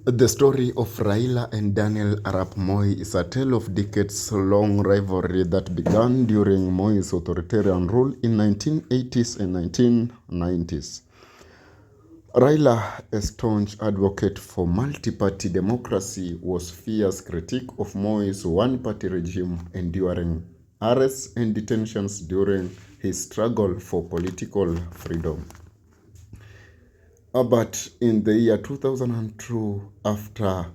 The story of Raila and Daniel Arap Moi is a tale of decades-long rivalry that began during Moi's authoritarian rule in 1980s and 1990s. Raila, a staunch advocate for multi-party democracy, was fierce critic of Moi's one-party regime, enduring arrests and detentions during his struggle for political freedom. But in the year 2002, after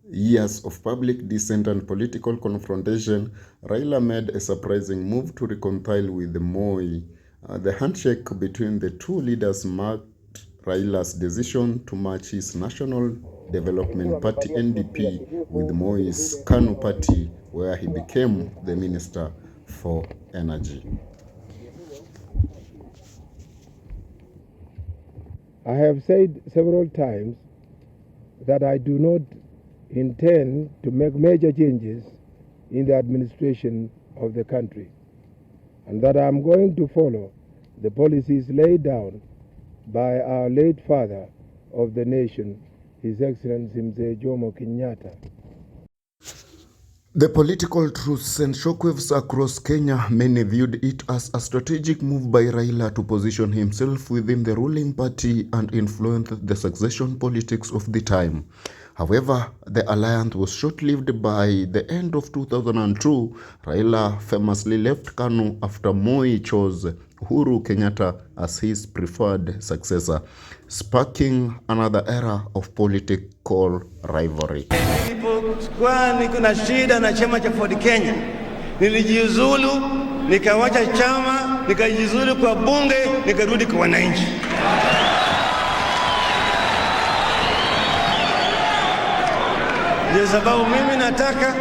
years of public dissent and political confrontation, Raila made a surprising move to reconcile with Moi. The handshake between the two leaders marked Raila's decision to merge his National Development Party (NDP) with Moi's KANU party, where he became the Minister for Energy. I have said several times that I do not intend to make major changes in the administration of the country, and that I am going to follow the policies laid down by our late father of the nation, His Excellency Mzee Jomo Kenyatta. The political truths and shockwaves across Kenya, many viewed it as a strategic move by Raila to position himself within the ruling party and influence the succession politics of the time. However, the alliance was short-lived. By the end of 2002, Raila famously left KANU after Moi chose Uhuru Kenyatta as his preferred successor, sparking another era of political rivalry. Nilipokuwa niko na shida na chama cha Ford Kenya, nilijiuzulu, nikawacha chama, nikajiuzulu kwa bunge, nikarudi kwa wananchi. Ndio sababu mimi nataka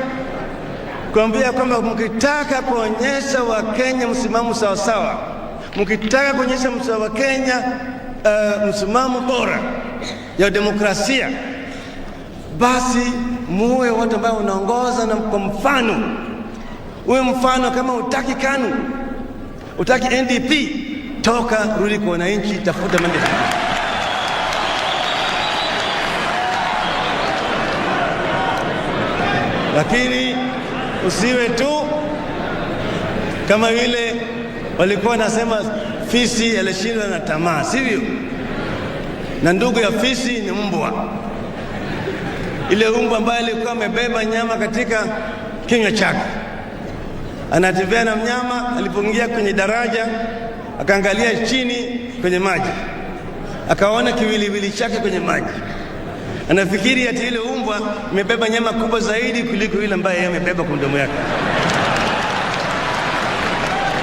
kuambia kwamba mkitaka kuonyesha Wakenya msimamo sawa sawa, mkitaka kuonyesha msimamo wa Kenya msimamo bora ya demokrasia, basi muwe watu ambao unaongoza na kwa mfano. Uwe mfano. Kama utaki KANU, utaki NDP, toka rudi kwa wananchi, tafuta mambo. Lakini usiwe tu kama vile walikuwa wanasema fisi alishindwa na tamaa, sivyo? Na ndugu ya fisi ni mbwa. Ile mbwa ambaye alikuwa amebeba nyama katika kinywa chake, anatembea na mnyama. Alipoingia kwenye daraja, akaangalia chini kwenye maji, akaona kiwiliwili chake kwenye maji. Anafikiri ati ile mbwa imebeba nyama kubwa zaidi kuliko ile ambaye yeye amebeba kwa mdomo yake.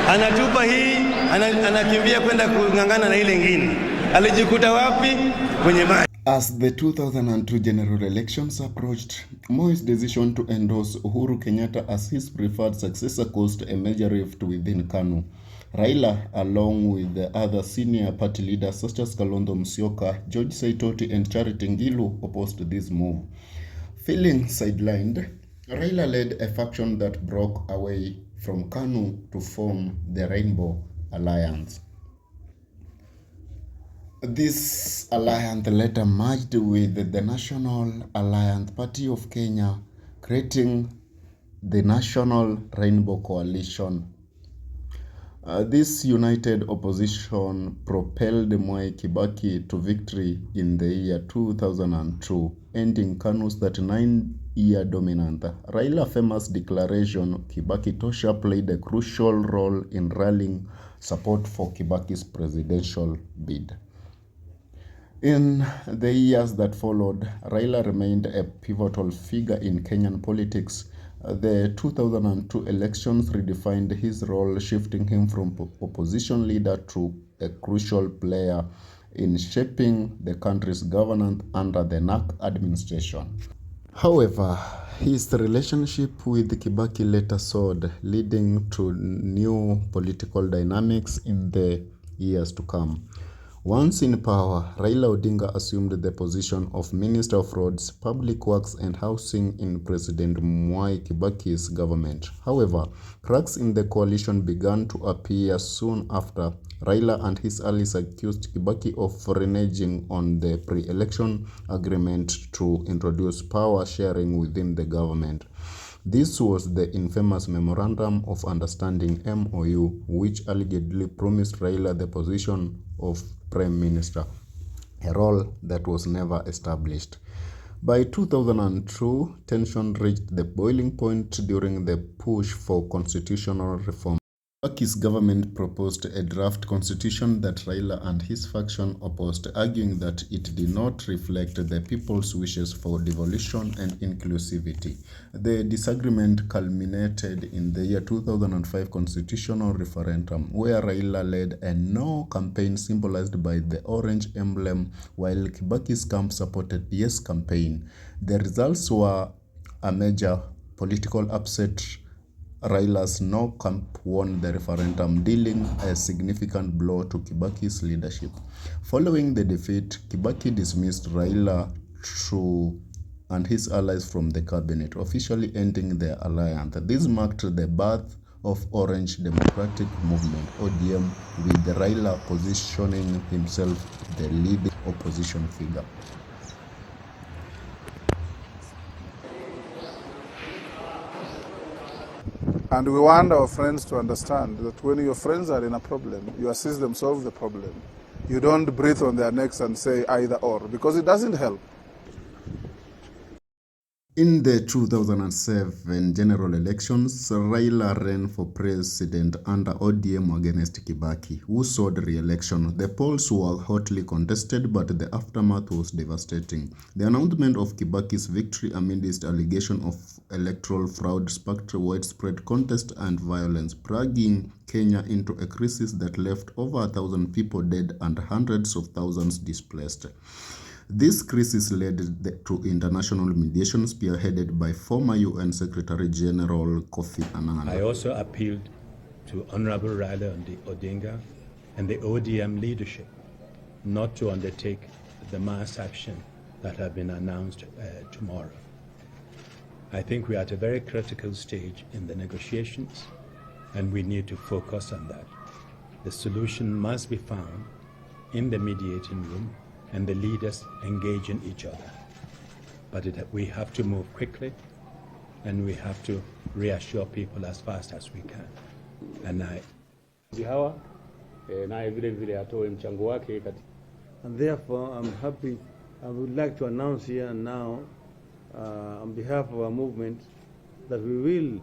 Anatupa hii, anakimbia kwenda kungangana na ile nyingine. Alijikuta wapi? Kwenye maji. As the 2002 general elections approached, Moi's decision to endorse Uhuru Kenyatta as his preferred successor caused a major rift within KANU. Raila, along with the other senior party leaders such as Kalonzo Musyoka, George Saitoti, and Charity Ngilu, opposed this move. Feeling sidelined, Raila led a faction that broke away from KANU to form the Rainbow Alliance. This alliance later merged with the National Alliance Party of Kenya, creating the National Rainbow Coalition. This united opposition propelled Mwai Kibaki to victory in the year 2002, ending KANU's 39-year dominance. Raila's famous declaration, Kibaki Tosha, played a crucial role in rallying support for Kibaki's presidential bid. In the years that followed, Raila remained a pivotal figure in Kenyan politics. The 2002 elections redefined his role, shifting him from opposition leader to a crucial player in shaping the country's governance under the NARC administration. However, his relationship with Kibaki later soured, leading to new political dynamics in the years to come. Once in power, Raila Odinga assumed the position of Minister of Roads, Public Works and Housing in President Mwai Kibaki's government. However, cracks in the coalition began to appear soon after. Raila and his allies accused Kibaki of reneging on the pre-election agreement to introduce power sharing within the government. This was the infamous Memorandum of Understanding (MOU), which allegedly promised Raila the position of Prime Minister, a role that was never established. By 2002, tension reached the boiling point during the push for constitutional reform. Kibaki's government proposed a draft constitution that Raila and his faction opposed, arguing that it did not reflect the people's wishes for devolution and inclusivity. The disagreement culminated in the year 2005 constitutional referendum, where Raila led a no campaign symbolized by the orange emblem, while Kibaki's camp supported yes campaign. The results were a major political upset. Raila's no camp won the referendum, dealing a significant blow to Kibaki's leadership. Following the defeat, Kibaki dismissed Raila and his allies from the cabinet, officially ending their alliance. This marked the birth of Orange Democratic Movement (ODM), with Raila positioning himself the leading opposition figure. And we want our friends to understand that when your friends are in a problem, you assist them solve the problem. You don't breathe on their necks and say either or, because it doesn't help. In the 2007 general elections, Raila ran for president under ODM against Kibaki, who sought re-election. The polls were hotly contested, but the aftermath was devastating. The announcement of Kibaki's victory amidst allegations of electoral fraud sparked widespread contest and violence, dragging Kenya into a crisis that left over 1,000 people dead and hundreds of thousands displaced. This crisis led to international mediation spearheaded by former UN Secretary General Kofi Annan. I also appealed to Honorable Raila Odinga and the ODM leadership not to undertake the mass action that have been announced tomorrow. I think we are at a very critical stage in the negotiations, and we need to focus on that. The solution must be found in the mediating room, and the leaders engage in each other. But we have to move quickly, and we have to reassure people as fast as we can. And therefore, I'm happy. I would like to announce here and now, on behalf of our movement, that we will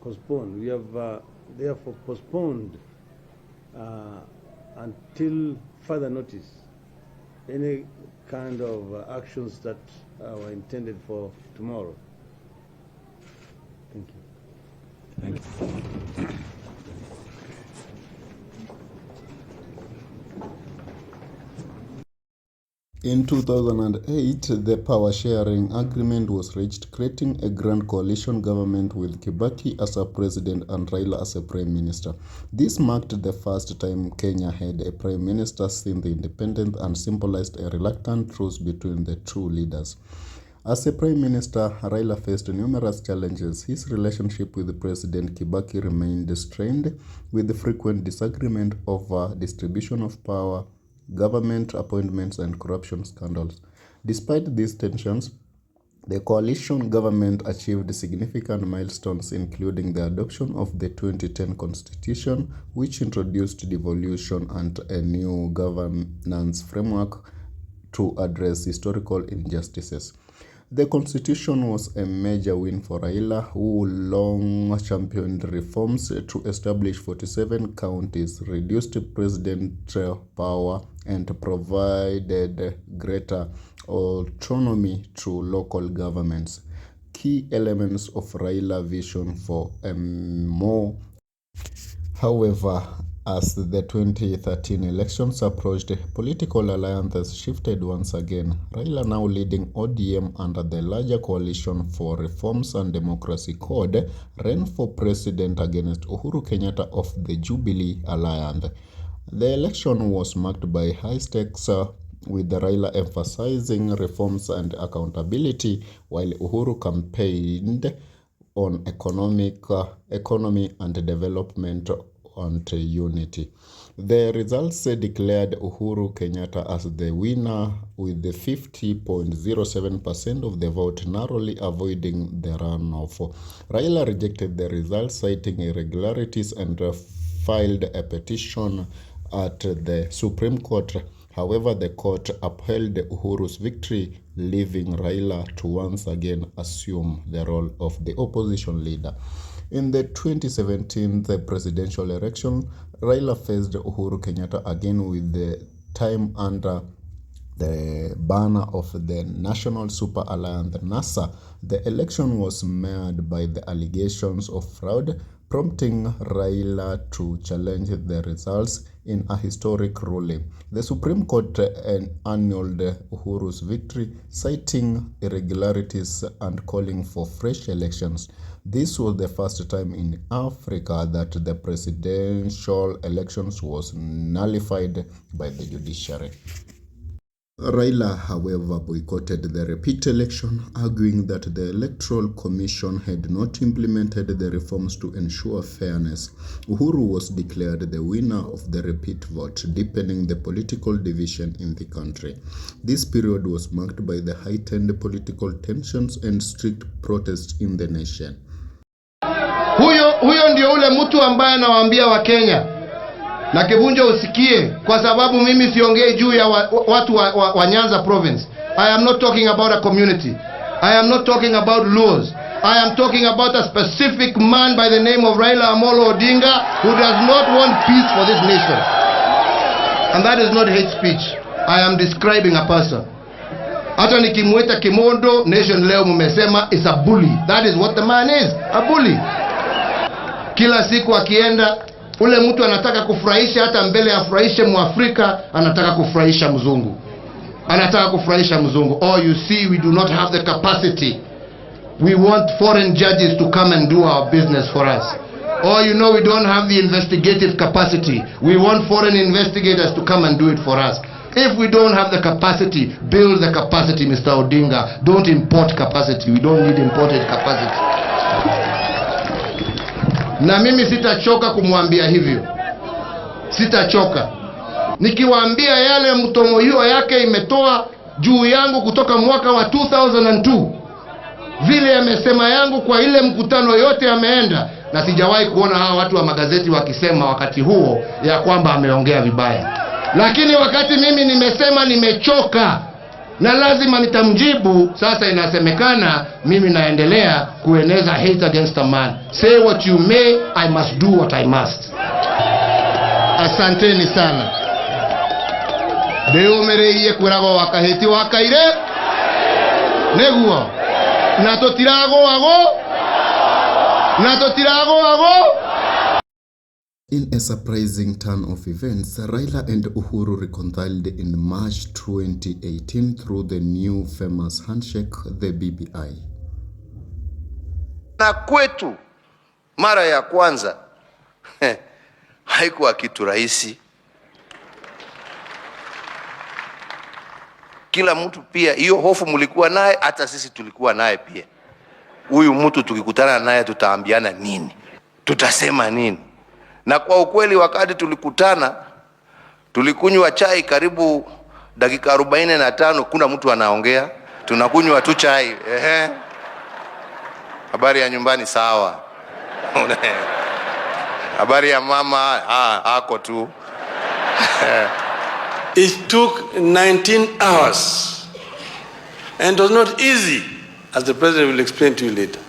postpone. We have therefore postponed until further notice any kind of actions that were intended for tomorrow. Thank you. thank you. In 2008, the power-sharing agreement was reached, creating a grand coalition government with Kibaki as a president and Raila as a prime minister. This marked the first time Kenya had a prime minister since the independence and symbolized a reluctant truce between the two leaders. As a prime minister, Raila faced numerous challenges. His relationship with President Kibaki remained strained, with frequent disagreement over distribution of power, government appointments and corruption scandals. Despite these tensions, the coalition government achieved significant milestones, including the adoption of the 2010 Constitution, which introduced devolution and a new governance framework to address historical injustices. The Constitution was a major win for Raila, who long championed reforms to establish 47 counties, reduced presidential power, and provided greater autonomy to local governments. Key elements of Raila's vision for a more. However, as the 2013 elections approached, political alliances shifted once again. Raila, now leading ODM under the larger Coalition for Reforms and Democracy ran for president against Uhuru Kenyatta of the Jubilee Alliance. The election was marked by high stakes, with Raila emphasizing reforms and accountability, while Uhuru campaigned on economy and development and unity. The results declared Uhuru Kenyatta as the winner with 50.07% of the vote, narrowly avoiding the runoff. Raila rejected the results, citing irregularities, and filed a petition at the Supreme Court. However, the court upheld Uhuru's victory, leaving Raila to once again assume the role of the opposition leader. In the 2017 presidential election, Raila faced Uhuru Kenyatta again, with the time under the banner of the National Super Alliance (NASA). The election was marred by the allegations of fraud, prompting Raila to challenge the results in a historic ruling. The Supreme Court annulled Uhuru's victory, citing irregularities and calling for fresh elections. This was the first time in Africa that the presidential elections was nullified by the judiciary. Raila, however, boycotted the repeat election, arguing that the Electoral Commission had not implemented the reforms to ensure fairness. Uhuru was declared the winner of the repeat vote, deepening the political division in the country. This period was marked by the heightened political tensions and strict protests in the nation. Huyo ndio ule mtu ambaye anawaambia Wakenya na Kivunjo usikie, kwa sababu mimi siongei juu ya watu wa Nyanza province. I am not talking about a community. I am not talking about laws. I am talking about a specific man by the name of Raila Amolo Odinga, who does not want peace for this nation. And that is not hate speech. I am describing a person. Hata nikimwita Kimondo, nation leo mumesema is a bully. That is what the man is, a bully. Kila siku akienda, ule mtu anataka kufurahisha, hata mbele afurahishe Muafrika, anataka kufurahisha mzungu. Oh, you see, we do not have the capacity. We want foreign judges to come and do our business for us. Oh, you know, we don't have the investigative capacity. We want foreign investigators to come and do it for us. If we don't have the capacity, build the capacity, Mr. Odinga. Don't import capacity. We don't need imported capacity. Na mimi sitachoka kumwambia hivyo. Sitachoka. Nikiwaambia yale mtomo hiyo yake imetoa juu yangu kutoka mwaka wa 2002. Vile amesema yangu kwa ile mkutano yote ameenda, na sijawahi kuona hawa watu wa magazeti wakisema wakati huo ya kwamba ameongea vibaya. Lakini wakati mimi nimesema nimechoka na lazima nitamjibu, sasa inasemekana mimi naendelea kueneza hate against a man. Say what you may, I must do what I must. Asanteni sana. Deo mereye kurago wakaheti wakaire neguo natotirago ago. In a surprising turn of events, Raila and Uhuru reconciled in March 2018 through the new famous handshake, the BBI. Na kwetu mara ya kwanza haikuwa kitu rahisi. Kila mtu pia, hiyo hofu mlikuwa naye, hata sisi tulikuwa naye pia. Huyu mtu tukikutana naye tutaambiana nini? Tutasema nini? Na kwa ukweli wakati tulikutana, tulikunywa chai karibu dakika 45, kuna mtu anaongea, tunakunywa tu chai. Habari ya nyumbani sawa. Habari ya mama ako tu. It took 19 hours and it was not easy, as the president will explain to you later,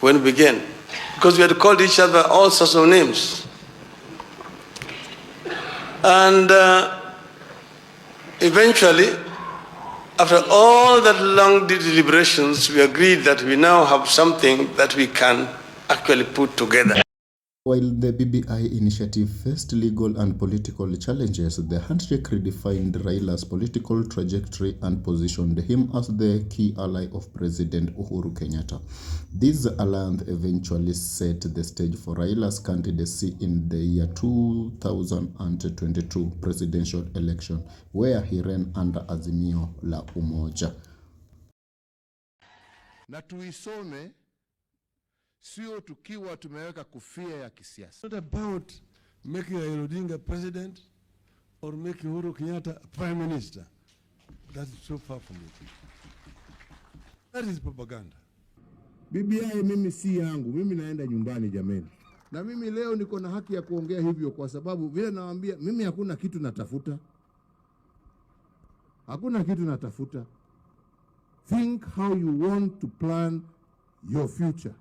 when we began. Because we had called each other all sorts of names. And eventually, after all that long deliberations, we agreed that we now have something that we can actually put together. While the BBI initiative faced legal and political challenges, the handshake redefined Raila's political trajectory and positioned him as the key ally of President Uhuru Kenyatta. This alliance eventually set the stage for Raila's candidacy in the year 2022 presidential election, where he ran under Azimio la Umoja. Na tuisome sio tukiwa tumeweka kofia ya kisiasa. Not about making Raila Odinga president or making Uhuru Kenyatta prime minister. That's so far from it. That is propaganda. BBI mimi si yangu, mimi naenda nyumbani jameni. Na mimi leo niko na haki ya kuongea hivyo kwa sababu vile nawaambia mimi hakuna kitu natafuta. Hakuna kitu natafuta. Think how you want to plan your future.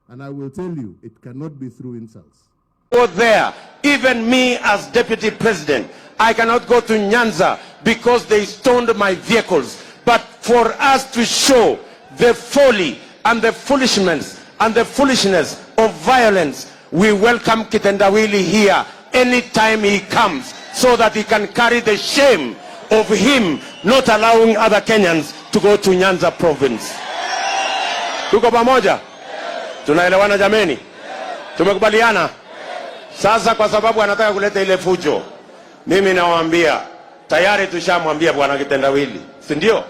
And I will tell you, it cannot be through insults. Go there, even me as deputy president, I cannot go to Nyanza because they stoned my vehicles. But for us to show the folly and the foolishness of violence, we welcome Kitendawili here anytime he comes so that he can carry the shame of him not allowing other Kenyans to go to Nyanza province. Tuko pamoja? Tunaelewana jameni? Tumekubaliana? Sasa kwa sababu anataka kuleta ile fujo, mimi nawaambia tayari tushamwambia bwana Kitendawili, si ndio?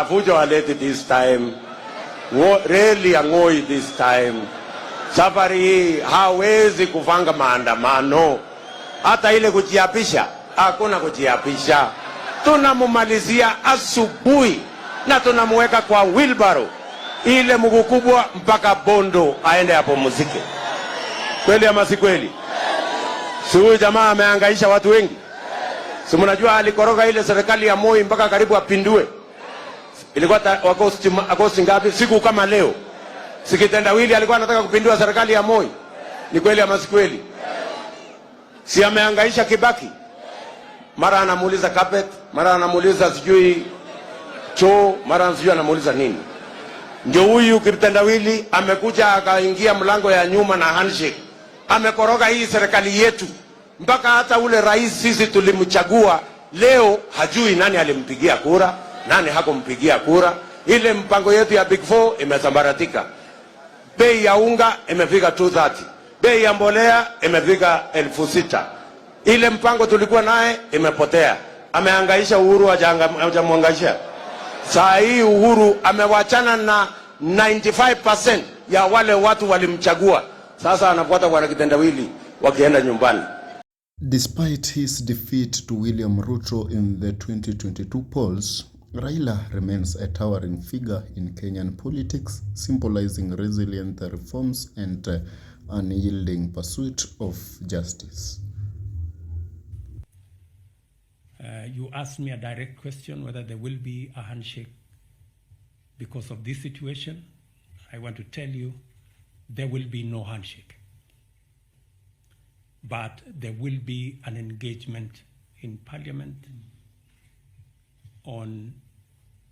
Fujo alete this time. Really angoi this time. Safari hii hawezi kufanga maandamano. Hata ile kujiapisha, hakuna kujiapisha. Tunamumalizia asubuhi na tunamweka kwa wheelbarrow ile mguu kubwa mpaka Bondo aende hapo muziki. Kweli ama si kweli? Si huyu jamaa amehangaisha watu wengi? Si mnajua alikoroga ile serikali ya Moi mpaka karibu apindue? Ilikuwa Agosti ngapi? Siku kama leo. Si Kitendawili alikuwa anataka kupindua serikali ya Moi? Ni kweli ama si kweli? Si amehangaisha Kibaki? Mara anamuuliza carpet, mara anamuuliza sijui choo, mara sijui anamuuliza nini. Ndio huyu Kitendawili amekuja akaingia mlango ya nyuma na handshake. Amekoroga hii serikali yetu. Mpaka hata ule rais sisi tulimchagua leo hajui nani alimpigia kura, nani hakumpigia kura. Ile mpango yetu ya Big Four imesambaratika. Bei ya unga imefika 230. Bei ya mbolea imefika 6,000. Ile mpango tulikuwa naye imepotea. Amehangaisha Uhuru hajamhangaisha. Saa hii Uhuru amewachana na 95% ya wale watu walimchagua. Sasa anafuata bwana Kitendawili wakienda nyumbani. Despite his defeat to William Ruto in the 2022 polls, Raila remains a towering figure in Kenyan politics, symbolizing resilient reforms and unyielding pursuit of justice. You asked me a direct question whether there will be a handshake because of this situation. I want to tell you there will be no handshake. But there will be an engagement in Parliament on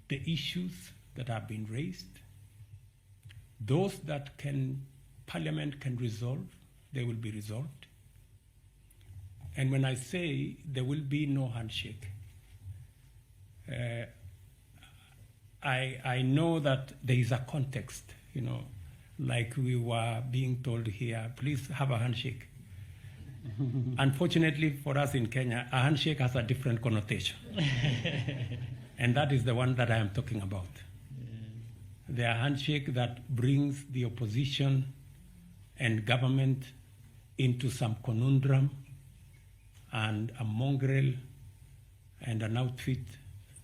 the issues that have been raised. Those that Parliament can resolve, they will be resolved. And when I say there will be no handshake, I know that there is a context, like we were being told here, please have a handshake. Unfortunately for us in Kenya, a handshake has a different connotation. And that is the one that I am talking about. The handshake that brings the opposition and government into some conundrum and a mongrel and an outfit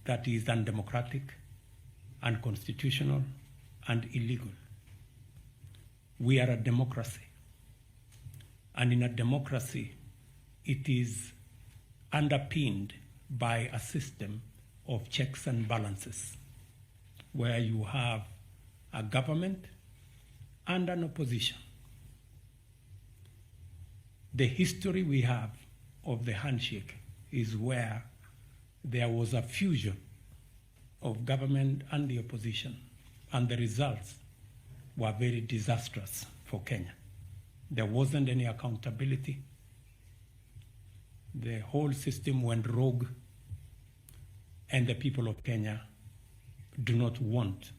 that is undemocratic, unconstitutional, and illegal. We are a democracy. And in a democracy, it is underpinned by a system of checks and balances, where you have a government and an opposition. The history we have of the handshake is where there was a fusion of government and the opposition, and the results were very disastrous for Kenya. There wasn't any accountability. The whole system went rogue, and the people of Kenya do not want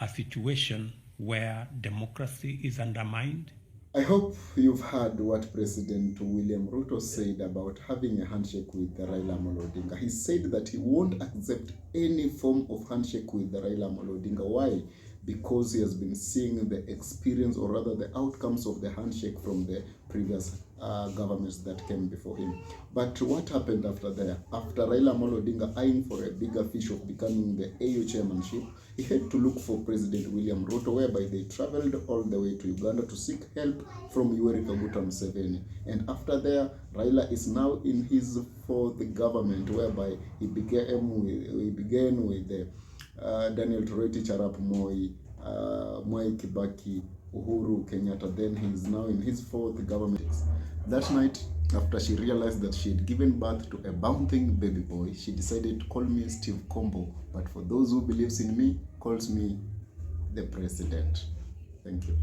a situation where democracy is undermined. I hope you've heard what President William Ruto said about having a handshake with Raila Odinga. He said that he won't accept any form of handshake with Raila Odinga. Why? Because he has been seeing the experience, or rather the outcomes of the handshake from the previous governments that came before him. But what happened after that? After Raila Odinga eyeing for a bigger fish of becoming the AU chairmanship, he had to look for President William Ruto, whereby they traveled all the way to Uganda to seek help from Yoweri Kaguta Museveni. And after there, Raila is now in his fourth government, whereby he began with Daniel Toroitich arap Moi, Mwai Kibaki, Uhuru Kenyatta. Then he is now in his fourth government. That night, after she realized that she had given birth to a bouncing baby boy, she decided to call me Steve Kombo. But for those who believes in me, calls me the president. Thank you.